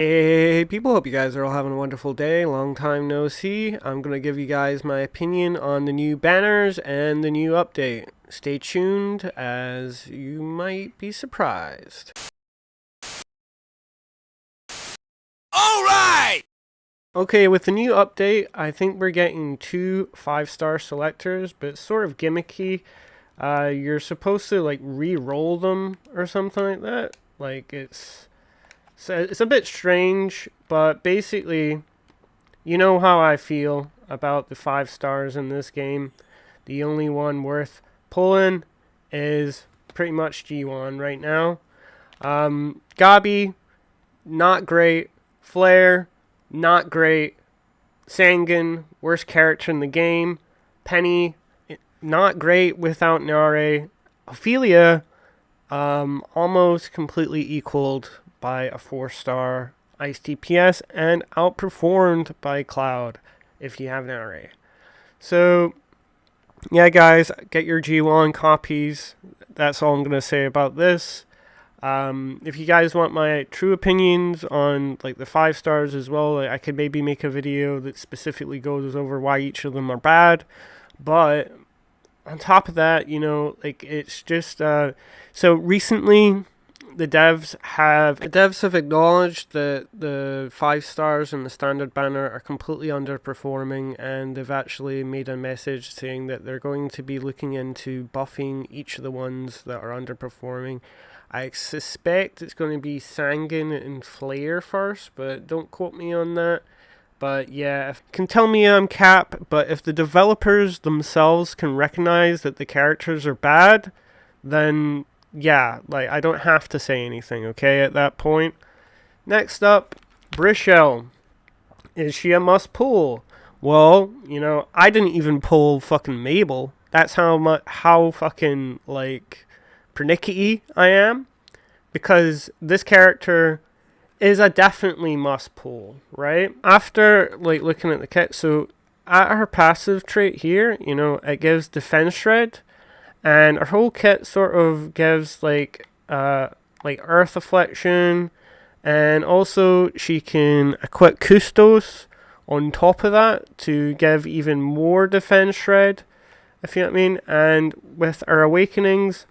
Hey people, hope you guys are all having a wonderful day. Long time no see. I'm going to give you guys my opinion on the new banners and the new update. Stay tuned as you might be surprised. Alright! Okay, with the new update, I think we're getting two 5-star selectors, but it's sort of gimmicky. You're supposed to like re-roll them or something like that. It's a bit strange, but basically you know how I feel about the 5 stars in this game. The only one worth pulling is pretty much G1 right now. Gabi, not great. Flare, not great. Sangan, worst character in the game. Penny, not great without Nare. Ophelia, almost completely equaled by a 4-star Ice DPS and outperformed by Cloud if you have an array. So, yeah, guys, get your G1 copies. That's all I'm going to say about this. If you guys want my true opinions on like the 5 stars as well, I could maybe make a video that specifically goes over why each of them are bad. But on top of that, it's just so recently the devs have acknowledged that the 5 stars and the standard banner are completely underperforming, and they've actually made a message saying that they're going to be looking into buffing each of the ones that are underperforming. I suspect it's going to be Sanguine and Flare first, but don't quote me on that. But yeah, can tell me I'm cap, but if the developers themselves can recognize that the characters are bad, then yeah, like I don't have to say anything, okay, at that point. Next up, Brishell. Is she a must pull? Well, I didn't even pull fucking Mabel. That's how fucking like pernickety I am. Because this character is a definitely must pull, right? After like looking at the kit, so at her passive trait here, it gives defense shred, and her whole kit sort of gives like earth affliction, and also she can equip Custos on top of that to give even more defense shred, if you know what I mean. And with her awakenings,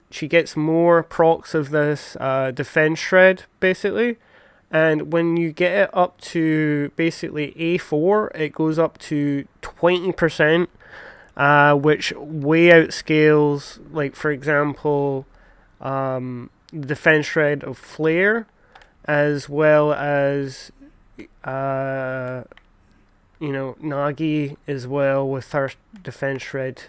she gets more procs of this defense shred basically. And when you get it up to basically A4, it goes up to 20%, which way outscales, like for example, the defense shred of Flare, as well as Nagi as well with her defense shred,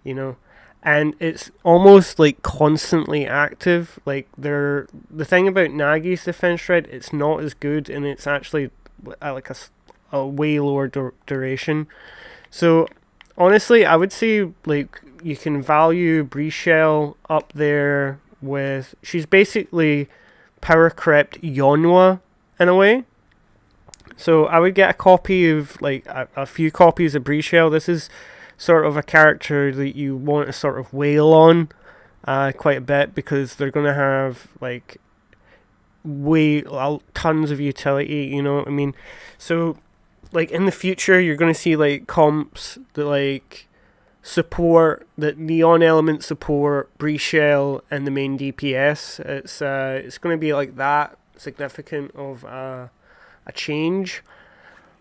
you know, and it's almost like constantly active. Like the thing about Nagi's defense shred, it's not as good, and it's actually like a way lower duration. So honestly, I would say like you can value Brishell up there with, she's basically power crept Yonwa in a way. So I would get a copy of like a few copies of Brishell. This is sort of a character that you want to sort of wail on quite a bit, because they're going to have like way tons of utility, you know what I mean? So like in the future you're going to see like comps that like support that neon element support Brishell and the main DPS. It's going to be like that significant of a change.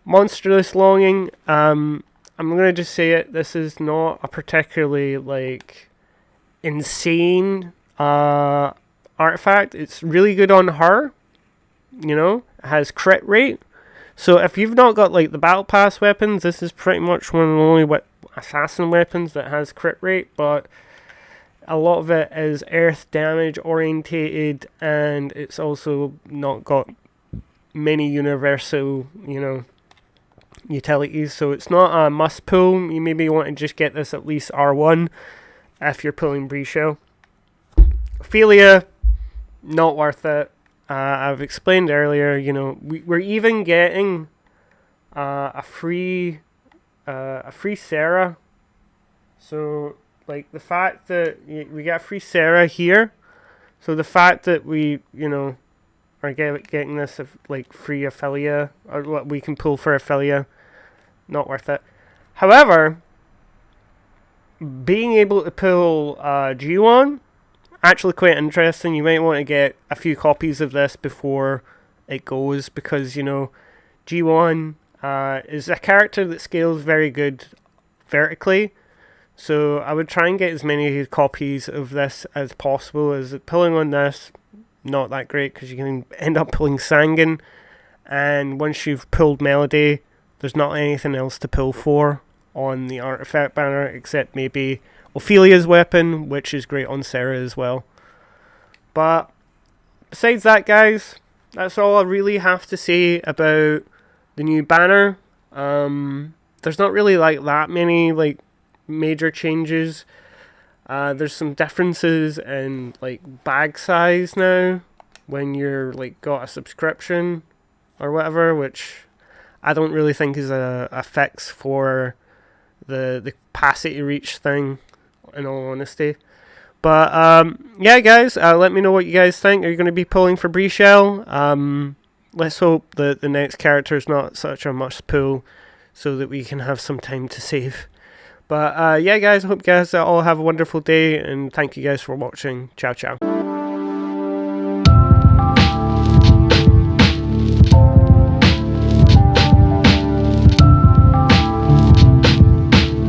Monstrous Longing, I'm gonna just say it, this is not a particularly like insane artifact. It's really good on her, it has crit rate. So if you've not got like the battle pass weapons, this is pretty much one of the only assassin weapons that has crit rate, but a lot of it is earth damage orientated, and it's also not got many universal, utilities. So it's not a must pull. You maybe want to just get this at least R1 if you're pulling Brishell. Ophelia, not worth it. I've explained earlier, we're even getting a free Sarah. So like the fact that we got free Sarah here, so the fact that we or getting this like free Ophelia, or what we can pull for Ophelia. Not worth it. However, being able to pull G1, actually quite interesting. You might want to get a few copies of this before it goes, because, you know, G1 is a character that scales very good vertically. So I would try and get as many copies of this as possible. As pulling on this, not that great, because you can end up pulling Sanguine, and once you've pulled Melody, there's not anything else to pull for on the artifact banner except maybe Ophelia's weapon, which is great on Sarah as well. But besides that, guys, that's all I really have to say about the new banner. There's not really like that many like major changes. There's some differences in like bag size now when you're like got a subscription or whatever, which I don't really think is a fix for the capacity reach thing, in all honesty. But yeah, guys, let me know what you guys think. Are you going to be pulling for Brishell? Let's hope that the next character is not such a must pull, so that we can have some time to save. But yeah, guys, I hope you guys all have a wonderful day, and thank you guys for watching. Ciao, ciao.